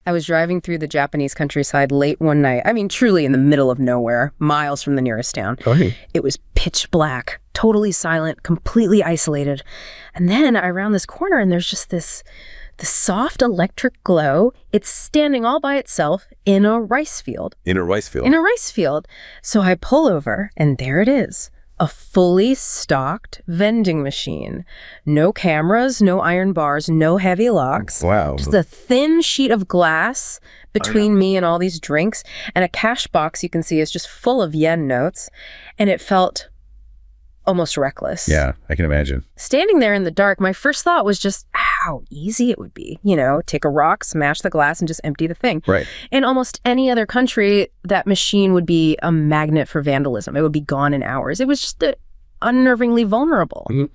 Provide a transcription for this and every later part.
I was driving through the Japanese countryside late one night. I mean, truly in the middle of nowhere, miles from the nearest town. Oh, hey. It was pitch black, totally silent, completely isolated. And then I round this corner and there's just the soft electric glow. It's standing all by itself in a rice field. In a rice field? In a rice field. So I pull over and there it is. A fully stocked vending machine. No cameras, no iron bars, no heavy locks. Wow. Just a thin sheet of glass between me and all these drinks. And a cash box you can see is just full of yen notes. And it felt almost reckless. Yeah, I can imagine. Standing there in the dark, my first thought was just how easy it would be. You know, take a rock, smash the glass, and just empty the thing. Right. In almost any other country, that machine would be a magnet for vandalism. It would be gone in hours. It was just unnervingly vulnerable. Mm-hmm.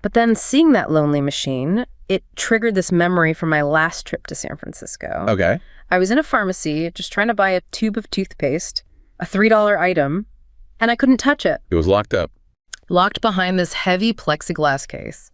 But then seeing that lonely machine, it triggered this memory from my last trip to San Francisco. Okay. I was in a pharmacy just trying to buy a tube of toothpaste, a $3 item, and I couldn't touch it. It was locked up. Locked behind this heavy plexiglass case.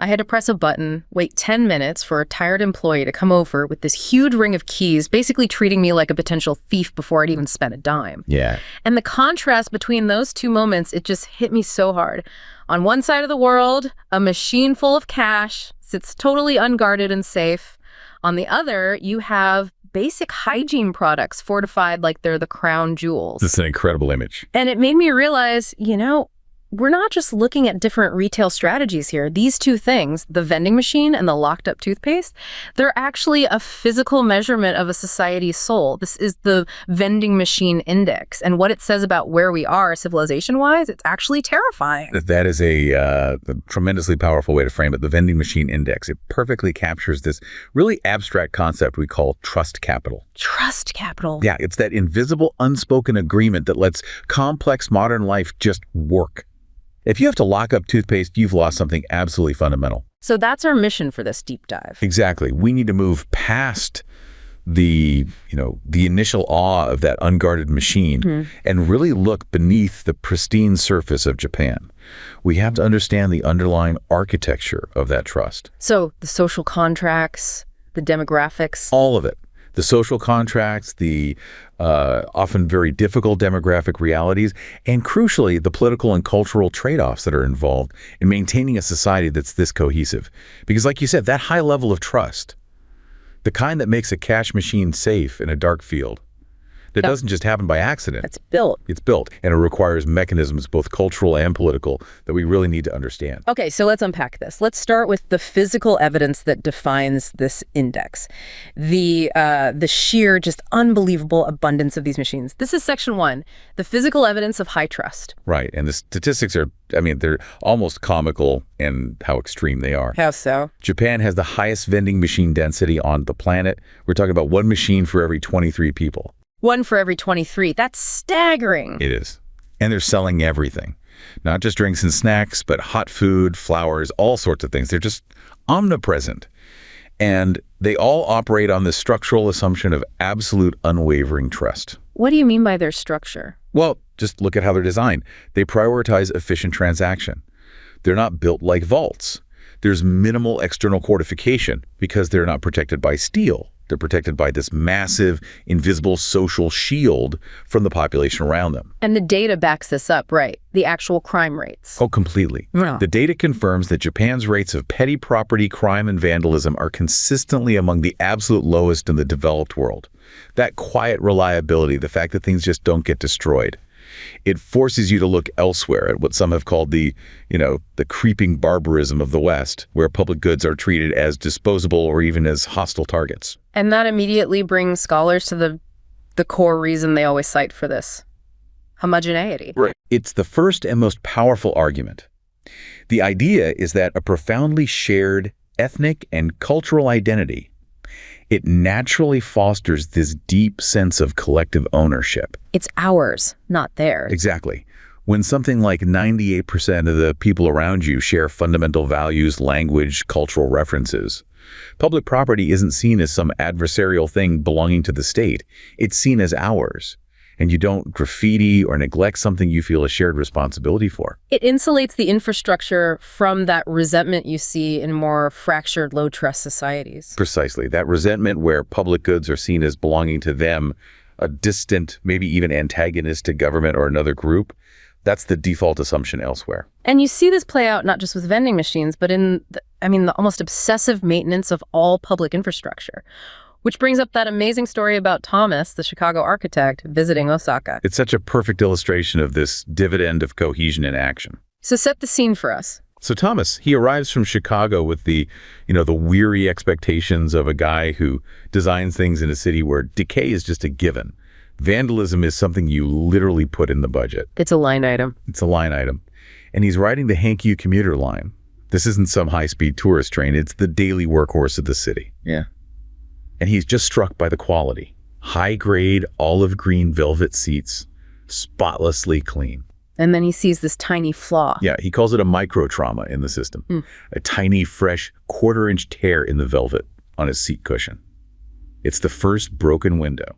I had to press a button, wait 10 minutes for a tired employee to come over with this huge ring of keys, basically treating me like a potential thief before I'd even spent a dime. Yeah. And the contrast between those two moments, it just hit me so hard. On one side of the world, a machine full of cash sits totally unguarded and safe. On the other, you have basic hygiene products fortified like they're the crown jewels. This is an incredible image. And it made me realize, you know, we're not just looking at different retail strategies here. These two things, the vending machine and the locked up toothpaste, they're actually a physical measurement of a society's soul. This is the vending machine index. And what it says about where we are civilization-wise, it's actually terrifying. That is a tremendously powerful way to frame it. The vending machine index. It perfectly captures this really abstract concept we call trust capital. Trust capital. Yeah, it's that invisible, unspoken agreement that lets complex modern life just work. If you have to lock up toothpaste, you've lost something absolutely fundamental. So that's our mission for this deep dive. Exactly. We need to move past the initial awe of that unguarded machine and really look beneath the pristine surface of Japan. We have to understand the underlying architecture of that trust. So the social contracts, the demographics. All of it. The social contracts, the often very difficult demographic realities, and crucially, the political and cultural trade-offs that are involved in maintaining a society that's this cohesive. Because like you said, that high level of trust, the kind that makes a cash machine safe in a dark field, that doesn't just happen by accident. It's built. It's built, and it requires mechanisms, both cultural and political, that we really need to understand. Okay, so let's unpack this. Let's start with the physical evidence that defines this index. The sheer, just unbelievable abundance of these machines. This is section 1, the physical evidence of high trust. Right, and the statistics are, they're almost comical in how extreme they are. How so? Japan has the highest vending machine density on the planet. We're talking about 1 machine for every 23 people. 1 for every 23. That's staggering. It is. And they're selling everything. Not just drinks and snacks, but hot food, flowers, all sorts of things. They're just omnipresent. And they all operate on this structural assumption of absolute unwavering trust. What do you mean by their structure? Well, just look at how they're designed. They prioritize efficient transaction. They're not built like vaults. There's minimal external fortification because they're not protected by steel. They're protected by this massive, invisible social shield from the population around them. And the data backs this up, right? The actual crime rates. Oh, completely. Yeah. The data confirms that Japan's rates of petty property crime and vandalism are consistently among the absolute lowest in the developed world. That quiet reliability, the fact that things just don't get destroyed, it forces you to look elsewhere at what some have called the creeping barbarism of the West, where public goods are treated as disposable or even as hostile targets. And that immediately brings scholars to the core reason they always cite for this: homogeneity. Right. It's the first and most powerful argument. The idea is that a profoundly shared ethnic and cultural identity, it naturally fosters this deep sense of collective ownership. It's ours, not theirs. Exactly. When something like 98% of the people around you share fundamental values, language, cultural references, public property isn't seen as some adversarial thing belonging to the state. It's seen as ours. and you don't graffiti or neglect something you feel a shared responsibility for. It insulates the infrastructure from that resentment you see in more fractured, low-trust societies. Precisely. That resentment where public goods are seen as belonging to them, a distant, maybe even antagonistic government or another group, that's the default assumption elsewhere. And you see this play out not just with vending machines, but in, the almost obsessive maintenance of all public infrastructure. Which brings up that amazing story about Thomas, the Chicago architect, visiting Osaka. It's such a perfect illustration of this dividend of cohesion in action. So set the scene for us. So Thomas, he arrives from Chicago with the weary expectations of a guy who designs things in a city where decay is just a given. Vandalism is something you literally put in the budget. It's a line item. It's a line item. And he's riding the Hankyu commuter line. This isn't some high-speed tourist train. It's the daily workhorse of the city. Yeah. And he's just struck by the quality. High-grade, olive green velvet seats, spotlessly clean. And then he sees this tiny flaw. Yeah, he calls it a micro-trauma in the system. A tiny, fresh, quarter-inch tear in the velvet on his seat cushion. It's the first broken window.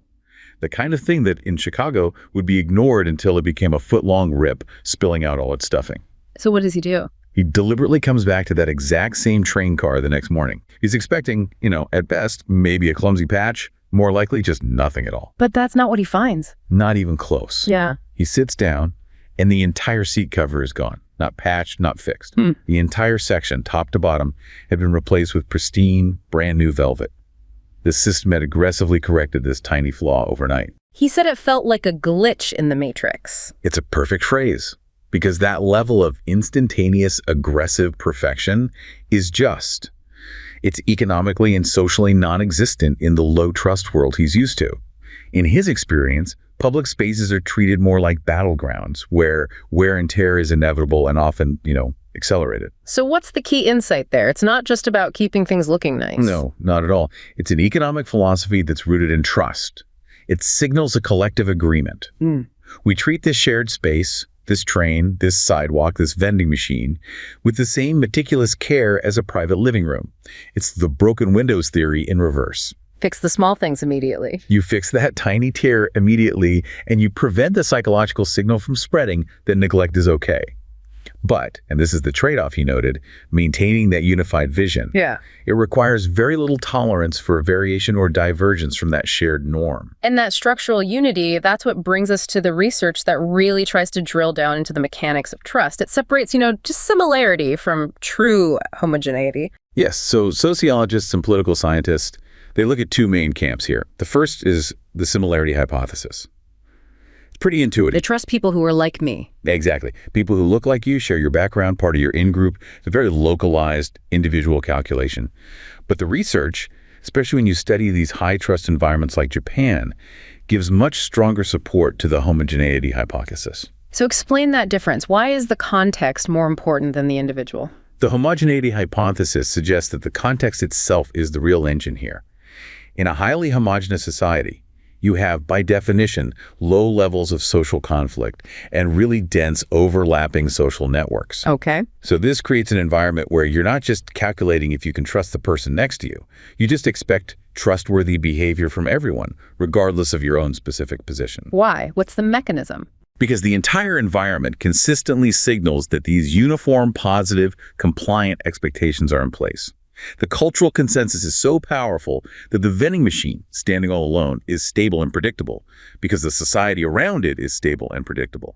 The kind of thing that in Chicago would be ignored until it became a foot-long rip, spilling out all its stuffing. So what does he do? He deliberately comes back to that exact same train car the next morning. He's expecting, at best, maybe a clumsy patch, more likely just nothing at all. But that's not what he finds. Not even close. Yeah. He sits down, and the entire seat cover is gone. Not patched, not fixed. The entire section, top to bottom, had been replaced with pristine, brand new velvet. The system had aggressively corrected this tiny flaw overnight. He said it felt like a glitch in the matrix. It's a perfect phrase, because that level of instantaneous, aggressive perfection is just. It's economically and socially non-existent in the low-trust world he's used to. In his experience, public spaces are treated more like battlegrounds, where wear and tear is inevitable and often, accelerated. So what's the key insight there? It's not just about keeping things looking nice. No, not at all. It's an economic philosophy that's rooted in trust. It signals a collective agreement. We treat this shared space, this train, this sidewalk, this vending machine, with the same meticulous care as a private living room. It's the broken windows theory in reverse. Fix the small things immediately. You fix that tiny tear immediately, and you prevent the psychological signal from spreading that neglect is okay. But, and this is the trade-off he noted, maintaining that unified vision. Yeah. It requires very little tolerance for variation or divergence from that shared norm. And that structural unity, that's what brings us to the research that really tries to drill down into the mechanics of trust. It separates, just similarity from true homogeneity. Yes, so sociologists and political scientists, they look at two main camps here. The first is the similarity hypothesis. Pretty intuitive. They trust people who are like me. Exactly. People who look like you, share your background, part of your in-group. It's a very localized, individual calculation. But the research, especially when you study these high-trust environments like Japan, gives much stronger support to the homogeneity hypothesis. So explain that difference. Why is the context more important than the individual? The homogeneity hypothesis suggests that the context itself is the real engine here. In a highly homogeneous society, you have, by definition, low levels of social conflict and really dense overlapping social networks. Okay. So this creates an environment where you're not just calculating if you can trust the person next to you. You just expect trustworthy behavior from everyone, regardless of your own specific position. Why? What's the mechanism? Because the entire environment consistently signals that these uniform, positive, compliant expectations are in place. The cultural consensus is so powerful that the vending machine, standing all alone, is stable and predictable because the society around it is stable and predictable.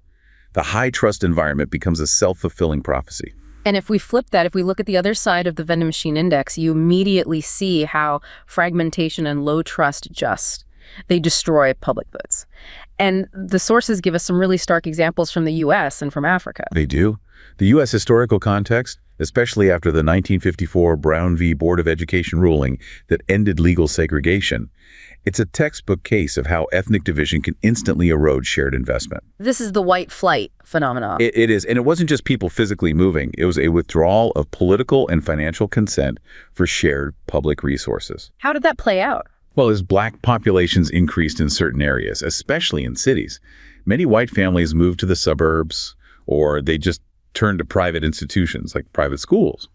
The high-trust environment becomes a self-fulfilling prophecy. And if we flip that, if we look at the other side of the vending machine index, you immediately see how fragmentation and low trust they destroy public goods. And the sources give us some really stark examples from the U.S. and from Africa. They do. The U.S. historical context, especially after the 1954 Brown v. Board of Education ruling that ended legal segregation, it's a textbook case of how ethnic division can instantly erode shared investment. This is the white flight phenomenon. It is, and it wasn't just people physically moving. It was a withdrawal of political and financial consent for shared public resources. How did that play out? Well, as black populations increased in certain areas, especially in cities, many white families moved to the suburbs, or they just turned to private institutions like private schools.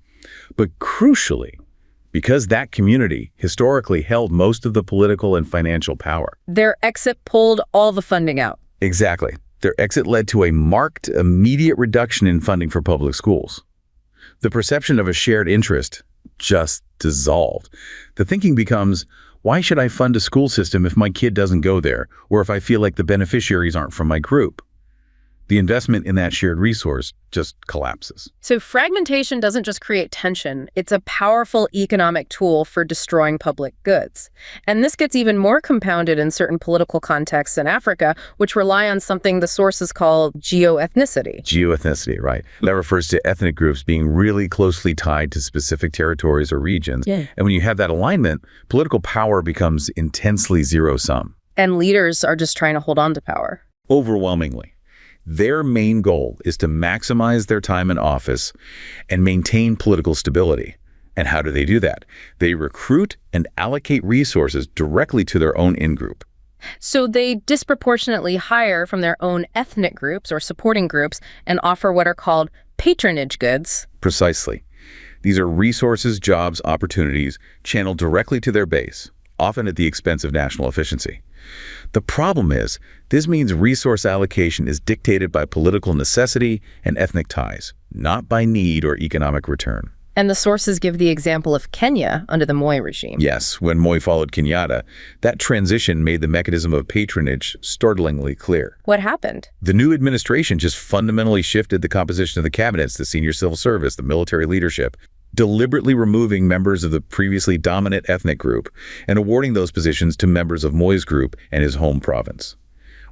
But crucially, because that community historically held most of the political and financial power, Their exit pulled all the funding out. Exactly. Their exit led to a marked, immediate reduction in funding for public schools. The perception of a shared interest just dissolved. The thinking becomes, why should I fund a school system if my kid doesn't go there, or if I feel like the beneficiaries aren't from my group? The investment in that shared resource just collapses. So fragmentation doesn't just create tension, it's a powerful economic tool for destroying public goods. And this gets even more compounded in certain political contexts in Africa, which rely on something the sources call geoethnicity. Geoethnicity, right. That refers to ethnic groups being really closely tied to specific territories or regions. Yeah. And when you have that alignment, political power becomes intensely zero-sum. And leaders are just trying to hold on to power. Overwhelmingly. Their main goal is to maximize their time in office and maintain political stability. And how do they do that? They recruit and allocate resources directly to their own in-group. So they disproportionately hire from their own ethnic groups or supporting groups and offer what are called patronage goods. Precisely. These are resources, jobs, opportunities channeled directly to their base, often at the expense of national efficiency. The problem is, this means resource allocation is dictated by political necessity and ethnic ties, not by need or economic return. And the sources give the example of Kenya under the Moi regime. Yes, when Moi followed Kenyatta, that transition made the mechanism of patronage startlingly clear. What happened? The new administration just fundamentally shifted the composition of the cabinets, the senior civil service, the military leadership, deliberately removing members of the previously dominant ethnic group and awarding those positions to members of Moi's group and his home province.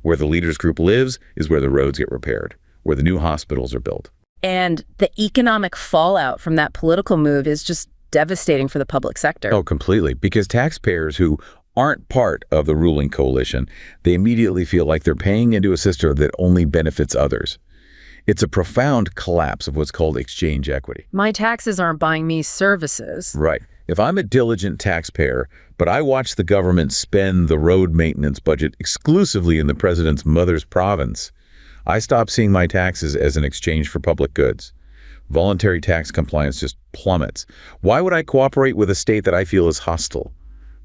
Where the leader's group lives is where the roads get repaired, where the new hospitals are built. And the economic fallout from that political move is just devastating for the public sector. Oh, completely. Because taxpayers who aren't part of the ruling coalition, they immediately feel like they're paying into a system that only benefits others. It's a profound collapse of what's called exchange equity. My taxes aren't buying me services. Right. If I'm a diligent taxpayer, but I watch the government spend the road maintenance budget exclusively in the president's mother's province, I stop seeing my taxes as an exchange for public goods. Voluntary tax compliance just plummets. Why would I cooperate with a state that I feel is hostile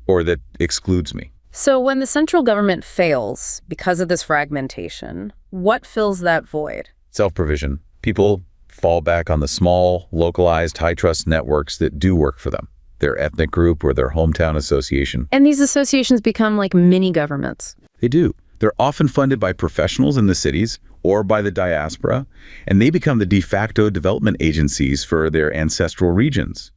or that excludes me? So when the central government fails because of this fragmentation, what fills that void? Self-provision. People fall back on the small, localized, high-trust networks that do work for them, their ethnic group or their hometown association. And these associations become like mini governments. They do. They're often funded by professionals in the cities or by the diaspora, and they become the de facto development agencies for their ancestral regions.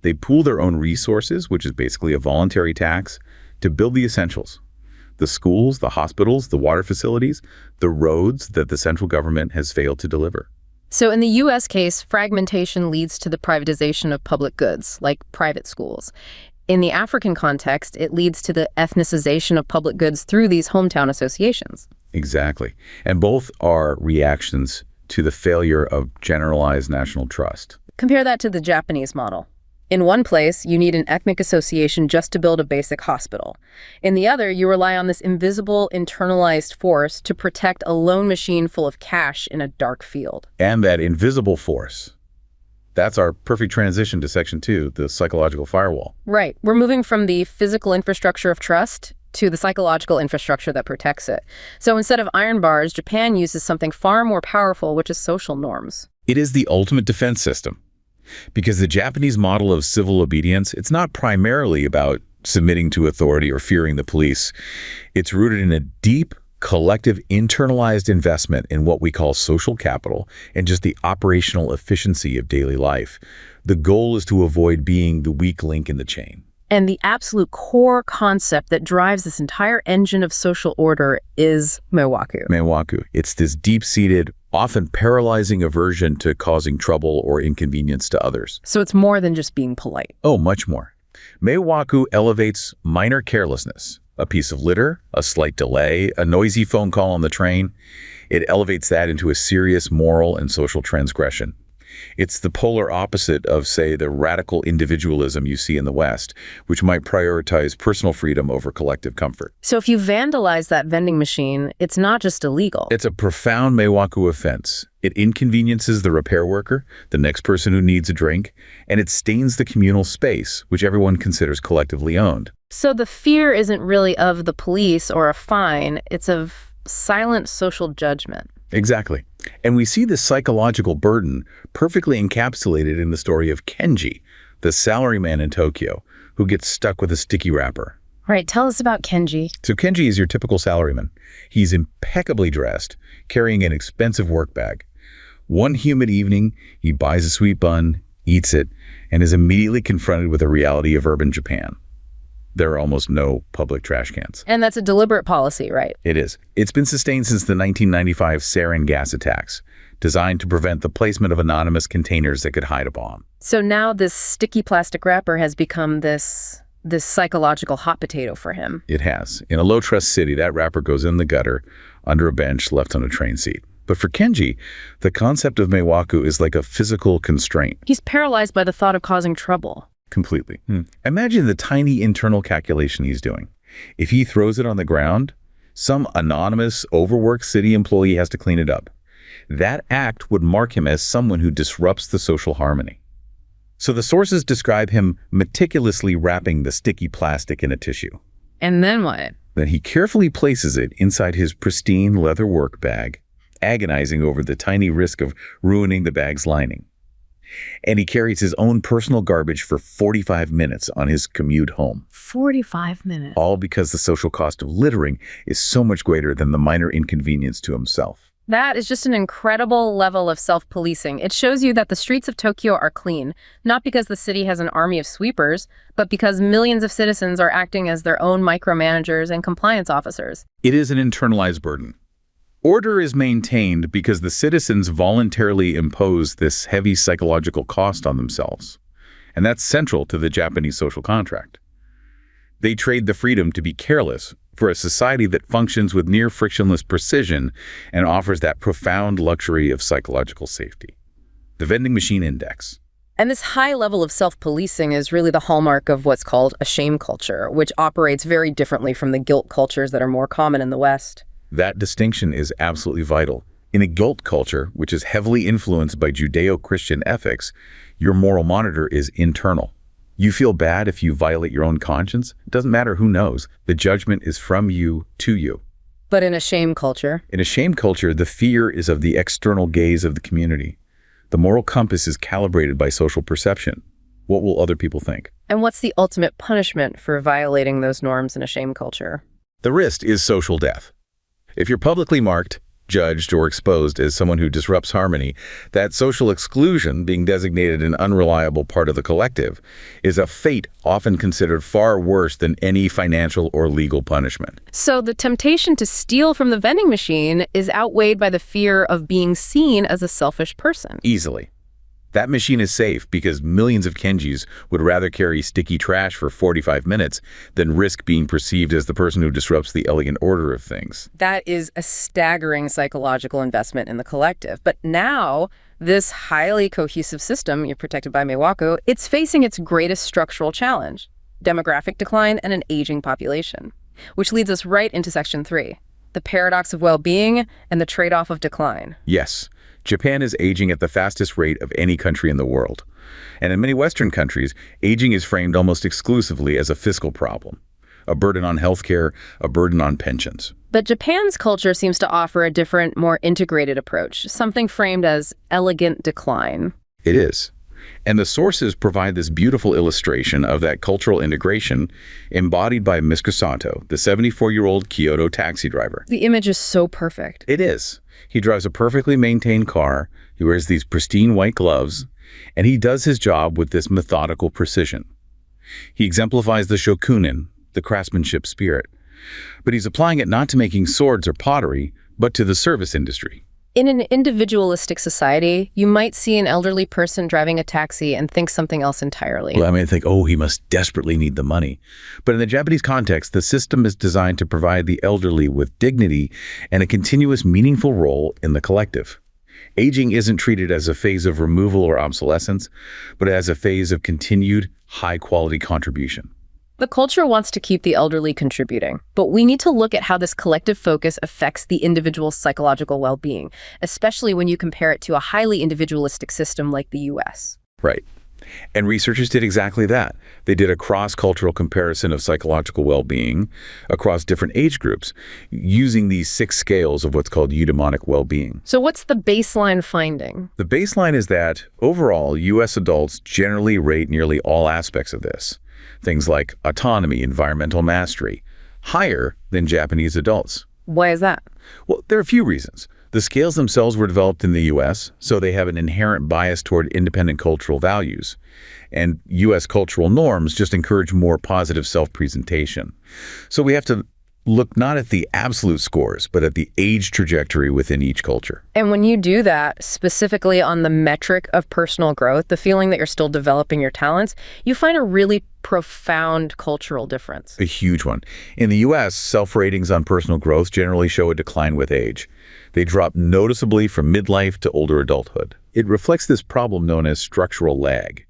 They pool their own resources, which is basically a voluntary tax, to build the essentials. The schools, the hospitals, the water facilities, the roads that the central government has failed to deliver. So in the U.S. case, fragmentation leads to the privatization of public goods, like private schools. In the African context, it leads to the ethnicization of public goods through these hometown associations. Exactly. And both are reactions to the failure of generalized national trust. Compare that to the Japanese model. In one place, you need an ethnic association just to build a basic hospital. In the other, you rely on this invisible, internalized force to protect a lone machine full of cash in a dark field. And that invisible force. That's our perfect transition to Section 2, the psychological firewall. Right. We're moving from the physical infrastructure of trust to the psychological infrastructure that protects it. So instead of iron bars, Japan uses something far more powerful, which is social norms. It is the ultimate defense system. Because the Japanese model of civil obedience, it's not primarily about submitting to authority or fearing the police. It's rooted in a deep, collective, internalized investment in what we call social capital and just the operational efficiency of daily life. The goal is to avoid being the weak link in the chain. And the absolute core concept that drives this entire engine of social order is mewaku. Mewaku. It's this deep-seated, often paralyzing aversion to causing trouble or inconvenience to others. So it's more than just being polite. Oh, much more. Mewaku elevates minor carelessness. A piece of litter, a slight delay, a noisy phone call on the train. It elevates that into a serious moral and social transgression. It's the polar opposite of, say, the radical individualism you see in the West, which might prioritize personal freedom over collective comfort. So if you vandalize that vending machine, it's not just illegal. It's a profound mewaku offense. It inconveniences the repair worker, the next person who needs a drink, and it stains the communal space, which everyone considers collectively owned. So the fear isn't really of the police or a fine, it's of silent social judgment. Exactly. And we see this psychological burden perfectly encapsulated in the story of Kenji, the salaryman in Tokyo, who gets stuck with a sticky wrapper. Right, tell us about Kenji. So Kenji is your typical salaryman. He's impeccably dressed, carrying an expensive work bag. One humid evening, he buys a sweet bun, eats it, and is immediately confronted with the reality of urban Japan. There are almost no public trash cans. And that's a deliberate policy, right? It is. It's been sustained since the 1995 sarin gas attacks, designed to prevent the placement of anonymous containers that could hide a bomb. So now this sticky plastic wrapper has become this psychological hot potato for him. It has. In a low-trust city, that wrapper goes in the gutter, under a bench, left on a train seat. But for Kenji, the concept of mewaku is like a physical constraint. He's paralyzed by the thought of causing trouble. Completely. Imagine the tiny internal calculation he's doing. If he throws it on the ground, some anonymous, overworked city employee has to clean it up. That act would mark him as someone who disrupts the social harmony. So the sources describe him meticulously wrapping the sticky plastic in a tissue. And then what? Then he carefully places it inside his pristine leather work bag, agonizing over the tiny risk of ruining the bag's lining. And he carries his own personal garbage for 45 minutes on his commute home. 45 minutes. All because the social cost of littering is so much greater than the minor inconvenience to himself. That is just an incredible level of self-policing. It shows you that the streets of Tokyo are clean, not because the city has an army of sweepers, but because millions of citizens are acting as their own micromanagers and compliance officers. It is an internalized burden. Order is maintained because the citizens voluntarily impose this heavy psychological cost on themselves. And that's central to the Japanese social contract. They trade the freedom to be careless for a society that functions with near frictionless precision and offers that profound luxury of psychological safety. The vending machine index. And this high level of self-policing is really the hallmark of what's called a shame culture, which operates very differently from the guilt cultures that are more common in the West. That distinction is absolutely vital. In a guilt culture, which is heavily influenced by Judeo-Christian ethics, your moral monitor is internal. You feel bad if you violate your own conscience. It doesn't matter who knows. The judgment is from you to you. But in a shame culture? In a shame culture, the fear is of the external gaze of the community. The moral compass is calibrated by social perception. What will other people think? And what's the ultimate punishment for violating those norms in a shame culture? The risk is social death. If you're publicly marked, judged, or exposed as someone who disrupts harmony, that social exclusion, being designated an unreliable part of the collective, is a fate often considered far worse than any financial or legal punishment. So the temptation to steal from the vending machine is outweighed by the fear of being seen as a selfish person. Easily. That machine is safe because millions of Kenjis would rather carry sticky trash for 45 minutes than risk being perceived as the person who disrupts the elegant order of things. That is a staggering psychological investment in the collective. But now, this highly cohesive system, you're protected by mewaku, it's facing its greatest structural challenge: demographic decline and an aging population. Which leads us right into Section 3, the paradox of well-being and the trade-off of decline. Yes. Japan is aging at the fastest rate of any country in the world. And in many Western countries, aging is framed almost exclusively as a fiscal problem, a burden on healthcare, a burden on pensions. But Japan's culture seems to offer a different, more integrated approach, something framed as elegant decline. It is. And the sources provide this beautiful illustration of that cultural integration embodied by Mr. Sato, the 74-year-old Kyoto taxi driver. The image is so perfect. It is. He drives a perfectly maintained car, he wears these pristine white gloves, and he does his job with this methodical precision. He exemplifies the shokunin, the craftsmanship spirit, but he's applying it not to making swords or pottery, but to the service industry. In an individualistic society, you might see an elderly person driving a taxi and think something else entirely. Well, I mean, think, oh, he must desperately need the money. But in the Japanese context, the system is designed to provide the elderly with dignity and a continuous, meaningful role in the collective. Aging isn't treated as a phase of removal or obsolescence, but as a phase of continued, high-quality contribution. The culture wants to keep the elderly contributing, but we need to look at how this collective focus affects the individual's psychological well-being, especially when you compare it to a highly individualistic system like the U.S. Right. And researchers did exactly that. They did a cross-cultural comparison of psychological well-being across different age groups using these 6 scales of what's called eudaimonic well-being. So what's the baseline finding? The baseline is that overall, U.S. adults generally rate nearly all aspects of this. Things like autonomy, environmental mastery, higher than Japanese adults. Why is that? Well, there are a few reasons. The scales themselves were developed in the U.S., so they have an inherent bias toward independent cultural values. And U.S. cultural norms just encourage more positive self-presentation. So we have to look not at the absolute scores, but at the age trajectory within each culture. And when you do that, specifically on the metric of personal growth, the feeling that you're still developing your talents, you find a really profound cultural difference. A huge one. In the U.S., self-ratings on personal growth generally show a decline with age. They drop noticeably from midlife to older adulthood. It reflects this problem known as structural lag.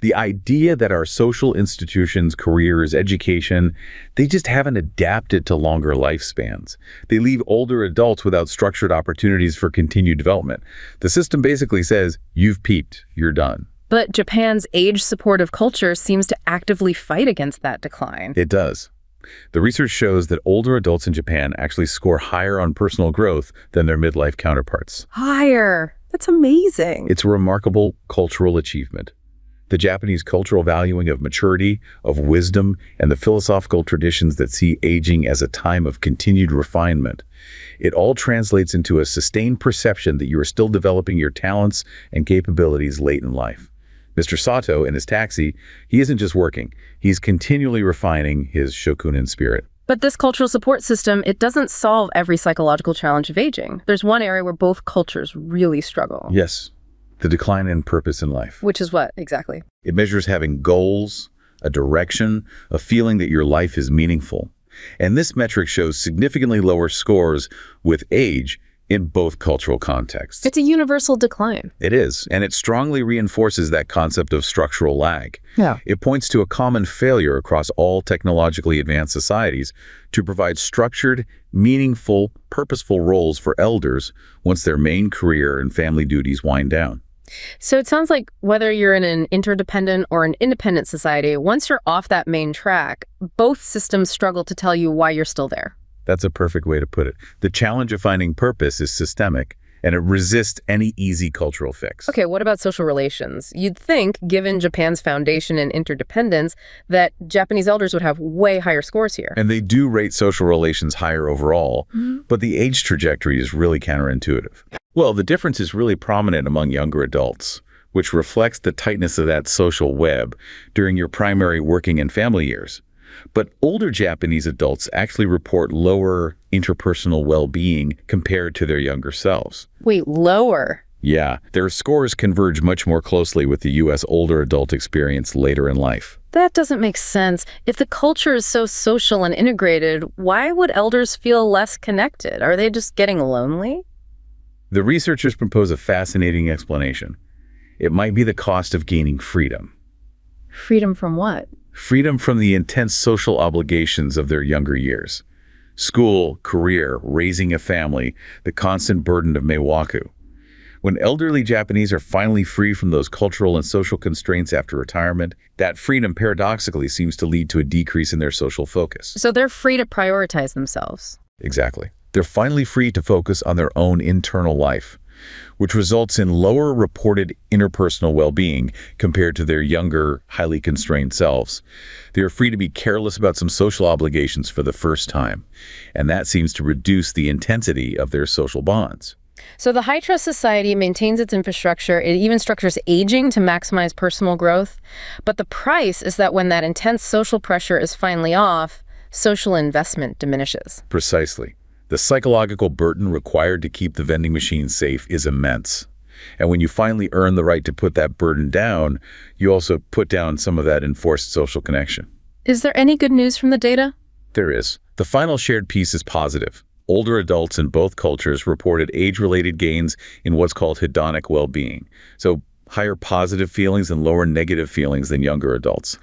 The idea that our social institutions, careers, education, they just haven't adapted to longer lifespans. They leave older adults without structured opportunities for continued development. The system basically says, you've peaked, you're done. But Japan's age-supportive culture seems to actively fight against that decline. It does. The research shows that older adults in Japan actually score higher on personal growth than their midlife counterparts. Higher. That's amazing. It's a remarkable cultural achievement. The Japanese cultural valuing of maturity, of wisdom, and the philosophical traditions that see aging as a time of continued refinement. It all translates into a sustained perception that you are still developing your talents and capabilities late in life. Mr. Sato, in his taxi, he isn't just working. He's continually refining his shokunin spirit. But this cultural support system, it doesn't solve every psychological challenge of aging. There's one area where both cultures really struggle. Yes. The decline in purpose in life. Which is what, exactly? It measures having goals, a direction, a feeling that your life is meaningful. And this metric shows significantly lower scores with age in both cultural contexts. It's a universal decline. It is, and it strongly reinforces that concept of structural lag. Yeah. It points to a common failure across all technologically advanced societies to provide structured, meaningful, purposeful roles for elders once their main career and family duties wind down. So it sounds like whether you're in an interdependent or an independent society, once you're off that main track, both systems struggle to tell you why you're still there. That's a perfect way to put it. The challenge of finding purpose is systemic, and it resists any easy cultural fix. Okay, what about social relations? You'd think, given Japan's foundation in interdependence, that Japanese elders would have way higher scores here. And they do rate social relations higher overall, but the age trajectory is really counterintuitive. Well, the difference is really prominent among younger adults, which reflects the tightness of that social web during your primary working and family years. But older Japanese adults actually report lower interpersonal well-being compared to their younger selves. Wait, lower? Yeah, their scores converge much more closely with the U.S. older adult experience later in life. That doesn't make sense. If the culture is so social and integrated, why would elders feel less connected? Are they just getting lonely? The researchers propose a fascinating explanation. It might be the cost of gaining freedom. Freedom from what? Freedom from the intense social obligations of their younger years. School, career, raising a family, the constant burden of mewaku. When elderly Japanese are finally free from those cultural and social constraints after retirement, that freedom paradoxically seems to lead to a decrease in their social focus. So they're free to prioritize themselves. Exactly. They're finally free to focus on their own internal life, which results in lower reported interpersonal well-being compared to their younger, highly constrained selves. They are free to be careless about some social obligations for the first time, and that seems to reduce the intensity of their social bonds. So the high-trust society maintains its infrastructure. It even structures aging to maximize personal growth. But the price is that when that intense social pressure is finally off, social investment diminishes. Precisely. The psychological burden required to keep the vending machine safe is immense. And when you finally earn the right to put that burden down, you also put down some of that enforced social connection. Is there any good news from the data? There is. The final shared piece is positive. Older adults in both cultures reported age-related gains in what's called hedonic well-being. So higher positive feelings and lower negative feelings than younger adults.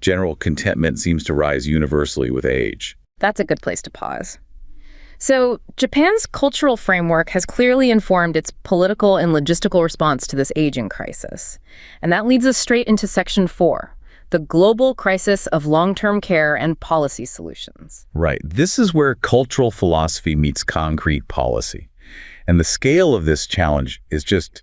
General contentment seems to rise universally with age. That's a good place to pause. So Japan's cultural framework has clearly informed its political and logistical response to this aging crisis. And that leads us straight into Section 4, the global crisis of long-term care and policy solutions. Right. This is where cultural philosophy meets concrete policy. And the scale of this challenge is just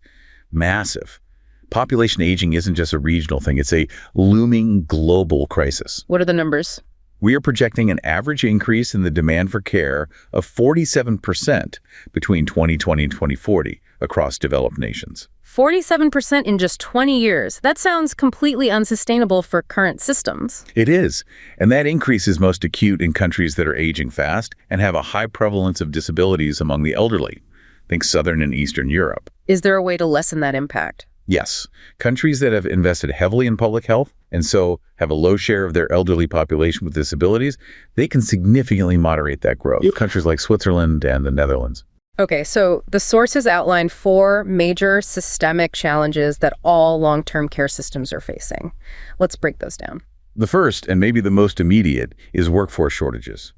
massive. Population aging isn't just a regional thing. It's a looming global crisis. What are the numbers? We are projecting an average increase in the demand for care of 47% between 2020 and 2040 across developed nations. 47% in just 20 years. That sounds completely unsustainable for current systems. It is, and that increase is most acute in countries that are aging fast and have a high prevalence of disabilities among the elderly. Think Southern and Eastern Europe. Is there a way to lessen that impact? Yes. Countries that have invested heavily in public health and so have a low share of their elderly population with disabilities, they can significantly moderate that growth. Countries like Switzerland and the Netherlands. Okay, so the sources outline 4 major systemic challenges that all long-term care systems are facing. Let's break those down. The first, and maybe the most immediate, is workforce shortages.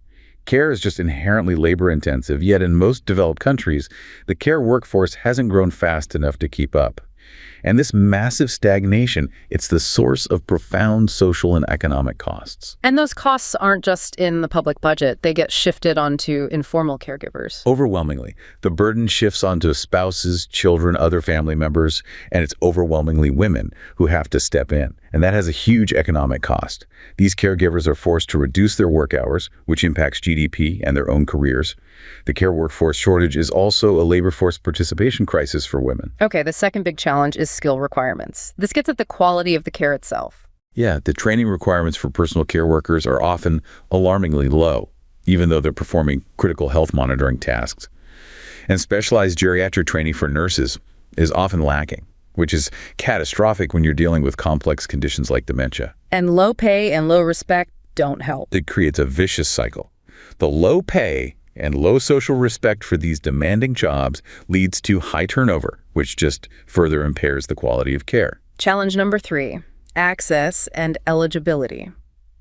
Care is just inherently labor-intensive, yet in most developed countries, the care workforce hasn't grown fast enough to keep up. And this massive stagnation, it's the source of profound social and economic costs. And those costs aren't just in the public budget. They get shifted onto informal caregivers. Overwhelmingly, the burden shifts onto spouses, children, other family members, and it's overwhelmingly women who have to step in. And that has a huge economic cost. These caregivers are forced to reduce their work hours, which impacts GDP and their own careers. The care workforce shortage is also a labor force participation crisis for women. Okay, the second big challenge is skill requirements. This gets at the quality of the care itself. Yeah, the training requirements for personal care workers are often alarmingly low, even though they're performing critical health monitoring tasks. And specialized geriatric training for nurses is often lacking, which is catastrophic when you're dealing with complex conditions like dementia. And low pay and low respect don't help. It creates a vicious cycle. The low pay and low social respect for these demanding jobs leads to high turnover, which just further impairs the quality of care. Challenge number 3, access and eligibility.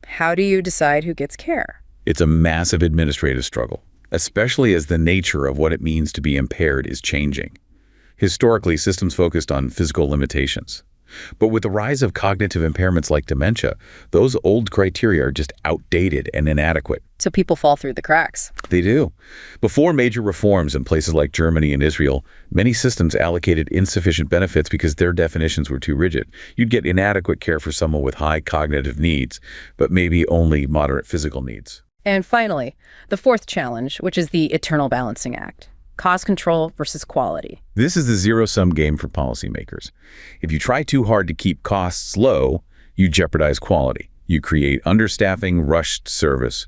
How do you decide who gets care? It's a massive administrative struggle, especially as the nature of what it means to be impaired is changing. Historically, systems focused on physical limitations. But with the rise of cognitive impairments like dementia, those old criteria are just outdated and inadequate. So people fall through the cracks. They do. Before major reforms in places like Germany and Israel, many systems allocated insufficient benefits because their definitions were too rigid. You'd get inadequate care for someone with high cognitive needs, but maybe only moderate physical needs. And finally, the 4th challenge, which is the eternal balancing act. Cost control versus quality. This is the zero-sum game for policymakers. If you try too hard to keep costs low, you jeopardize quality. You create understaffing, rushed service.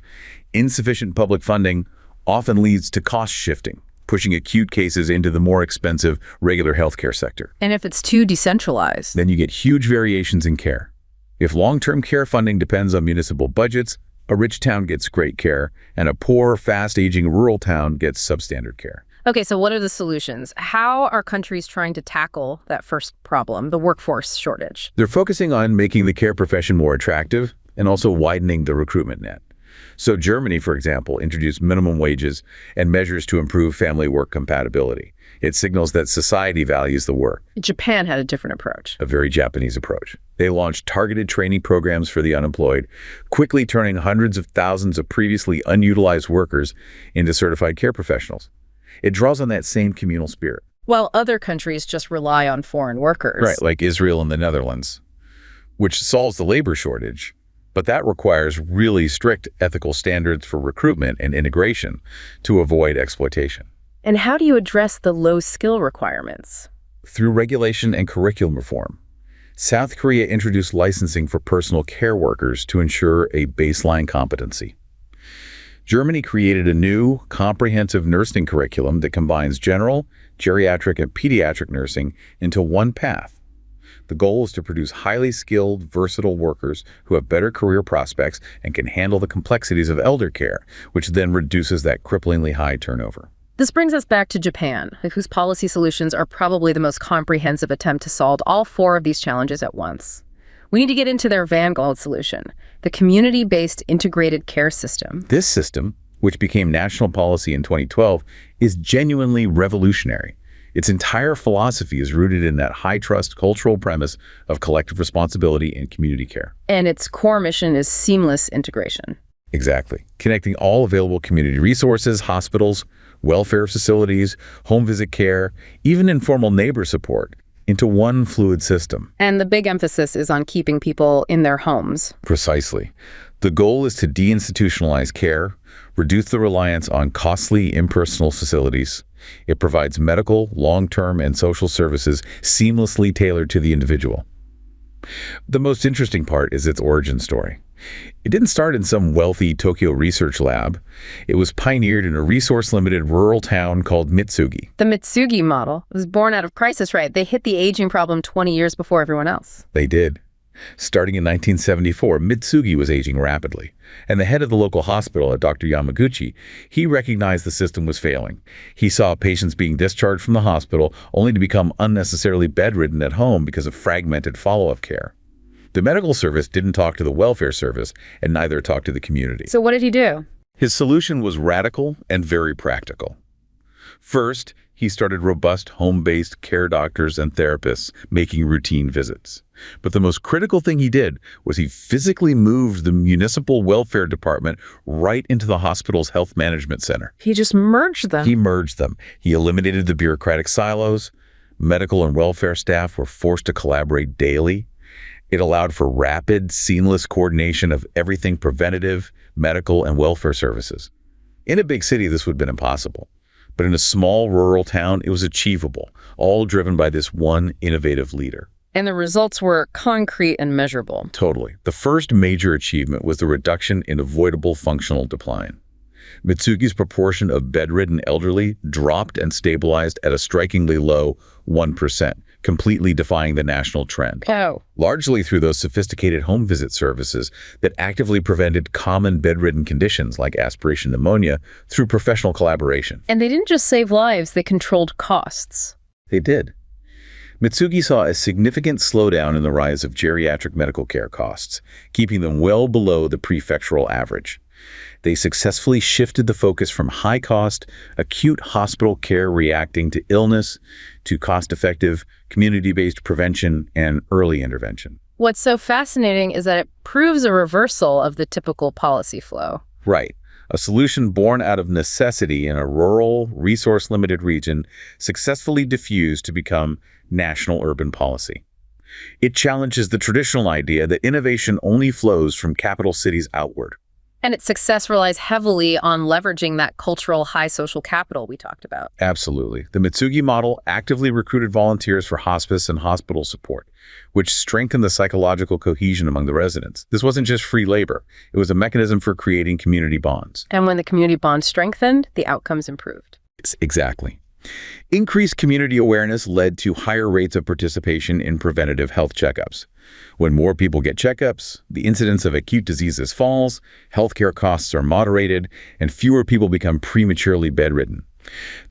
Insufficient public funding often leads to cost shifting, pushing acute cases into the more expensive regular healthcare sector. And if it's too decentralized, then you get huge variations in care. If long-term care funding depends on municipal budgets, a rich town gets great care, and a poor, fast-aging rural town gets substandard care. Okay, so what are the solutions? How are countries trying to tackle that first problem, the workforce shortage? They're focusing on making the care profession more attractive and also widening the recruitment net. So Germany, for example, introduced minimum wages and measures to improve family-work compatibility. It signals that society values the work. Japan had a different approach. A very Japanese approach. They launched targeted training programs for the unemployed, quickly turning hundreds of thousands of previously unutilized workers into certified care professionals. It draws on that same communal spirit. While other countries just rely on foreign workers. Right, like Israel and the Netherlands, which solves the labor shortage. But that requires really strict ethical standards for recruitment and integration to avoid exploitation. And how do you address the low skill requirements? Through regulation and curriculum reform. South Korea introduced licensing for personal care workers to ensure a baseline competency. Germany created a new, comprehensive nursing curriculum that combines general, geriatric, and pediatric nursing into one path. The goal is to produce highly skilled, versatile workers who have better career prospects and can handle the complexities of elder care, which then reduces that cripplingly high turnover. This brings us back to Japan, whose policy solutions are probably the most comprehensive attempt to solve all 4 of these challenges at once. We need to get into their vanguard solution, the community-based integrated care system. This system, which became national policy in 2012, is genuinely revolutionary. Its entire philosophy is rooted in that high-trust cultural premise of collective responsibility and community care. And its core mission is seamless integration. Exactly. Connecting all available community resources, hospitals, welfare facilities, home visit care, even informal neighbor support into one fluid system. And the big emphasis is on keeping people in their homes. Precisely. The goal is to deinstitutionalize care, reduce the reliance on costly, impersonal facilities. It provides medical, long-term, and social services seamlessly tailored to the individual. The most interesting part is its origin story. It didn't start in some wealthy Tokyo research lab. It was pioneered in a resource-limited rural town called Mitsugi. The Mitsugi model was born out of crisis, right? They hit the aging problem 20 years before everyone else. They did. Starting in 1974, Mitsugi was aging rapidly, and the head of the local hospital, Dr. Yamaguchi, he recognized the system was failing. He saw patients being discharged from the hospital only to become unnecessarily bedridden at home because of fragmented follow-up care. The medical service didn't talk to the welfare service, and neither talked to the community. So what did he do? His solution was radical and very practical. First, he started robust home-based care doctors and therapists making routine visits. But the most critical thing he did was he physically moved the municipal welfare department right into the hospital's health management center. He just merged them. He merged them. He eliminated the bureaucratic silos. Medical and welfare staff were forced to collaborate daily. It allowed for rapid, seamless coordination of everything preventative, medical, and welfare services. In a big city, this would have been impossible. But in a small rural town, it was achievable, all driven by this one innovative leader. And the results were concrete and measurable. Totally. The first major achievement was the reduction in avoidable functional decline. Mitsugi's proportion of bedridden elderly dropped and stabilized at a strikingly low 1%, completely defying the national trend. Oh. Largely through those sophisticated home visit services that actively prevented common bedridden conditions like aspiration pneumonia through professional collaboration. And they didn't just save lives, they controlled costs. They did. Mitsugi saw a significant slowdown in the rise of geriatric medical care costs, keeping them well below the prefectural average. They successfully shifted the focus from high-cost, acute hospital care reacting to illness to cost-effective, community-based prevention and early intervention. What's so fascinating is that it proves a reversal of the typical policy flow. Right. A solution born out of necessity in a rural, resource-limited region successfully diffused to become national urban policy. It challenges the traditional idea that innovation only flows from capital cities outward. And its success relies heavily on leveraging that cultural high social capital we talked about. Absolutely. The Mitsugi model actively recruited volunteers for hospice and hospital support, which strengthened the psychological cohesion among the residents. This wasn't just free labor. It was a mechanism for creating community bonds. And when the community bonds strengthened, the outcomes improved. Exactly. Increased community awareness led to higher rates of participation in preventative health checkups. When more people get checkups, the incidence of acute diseases falls, healthcare costs are moderated, and fewer people become prematurely bedridden.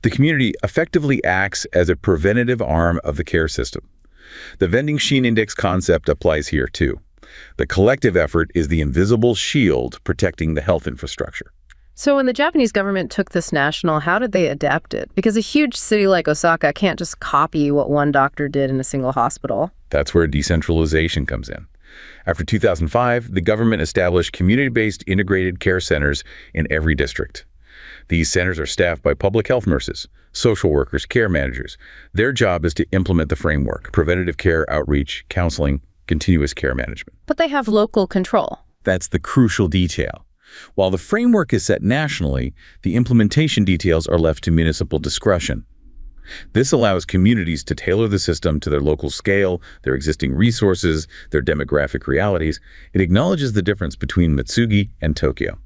The community effectively acts as a preventative arm of the care system. The vending machine index concept applies here too. The collective effort is the invisible shield protecting the health infrastructure. So when the Japanese government took this national, how did they adapt it? Because a huge city like Osaka can't just copy what one doctor did in a single hospital. That's where decentralization comes in. After 2005, the government established community-based integrated care centers in every district. These centers are staffed by public health nurses, social workers, care managers. Their job is to implement the framework: preventative care, outreach, counseling, continuous care management. But they have local control. That's the crucial detail. While the framework is set nationally, the implementation details are left to municipal discretion. This allows communities to tailor the system to their local scale, their existing resources, their demographic realities. It acknowledges the difference between Mitsugi and Tokyo.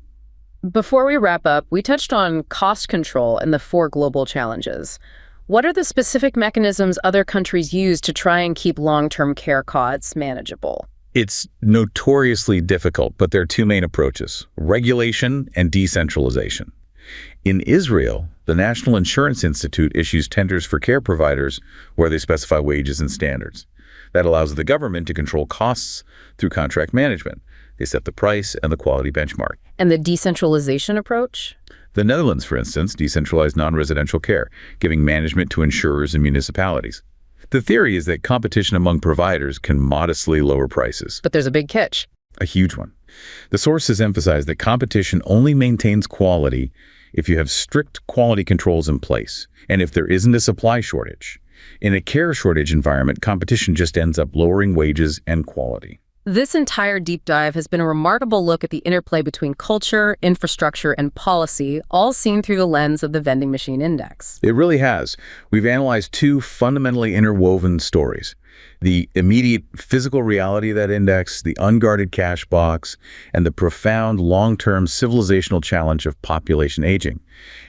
Before we wrap up, we touched on cost control and the 4 global challenges. What are the specific mechanisms other countries use to try and keep long-term care costs manageable? It's notoriously difficult, but there are 2 main approaches: regulation and decentralization. In Israel, the National Insurance Institute issues tenders for care providers where they specify wages and standards. That allows the government to control costs through contract management. They set the price and the quality benchmark. And the decentralization approach? The Netherlands, for instance, decentralized non-residential care, giving management to insurers and municipalities. The theory is that competition among providers can modestly lower prices. But there's a big catch. A huge one. The sources emphasize that competition only maintains quality if you have strict quality controls in place, and if there isn't a supply shortage. In a care shortage environment, competition just ends up lowering wages and quality. This entire deep dive has been a remarkable look at the interplay between culture, infrastructure, and policy, all seen through the lens of the vending machine index. It really has. We've analyzed two fundamentally interwoven stories: the immediate physical reality of that index, the unguarded cash box, and the profound long-term civilizational challenge of population aging.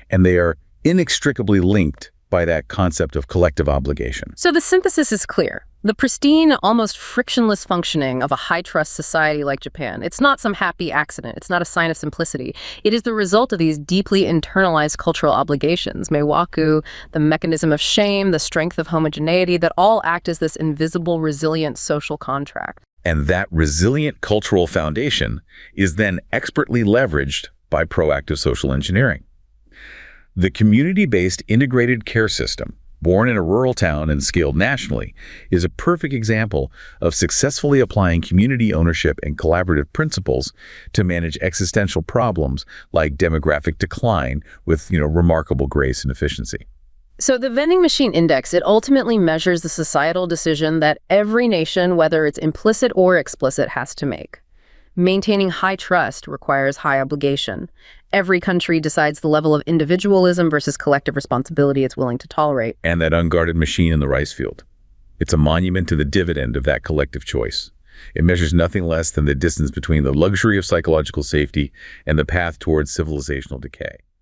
And they are inextricably linked by that concept of collective obligation. So the synthesis is clear. The pristine, almost frictionless functioning of a high-trust society like Japan, it's not some happy accident. It's not a sign of simplicity. It is the result of these deeply internalized cultural obligations, mewaku, the mechanism of shame, the strength of homogeneity, that all act as this invisible, resilient social contract. And that resilient cultural foundation is then expertly leveraged by proactive social engineering. The community-based integrated care system, born in a rural town and scaled nationally, is a perfect example of successfully applying community ownership and collaborative principles to manage existential problems like demographic decline with, remarkable grace and efficiency. So the vending machine index, it ultimately measures the societal decision that every nation, whether it's implicit or explicit, has to make. Maintaining high trust requires high obligation. Every country decides the level of individualism versus collective responsibility it's willing to tolerate. And that unguarded machine in the rice field. It's a monument to the dividend of that collective choice. It measures nothing less than the distance between the luxury of psychological safety and the path towards civilizational decay.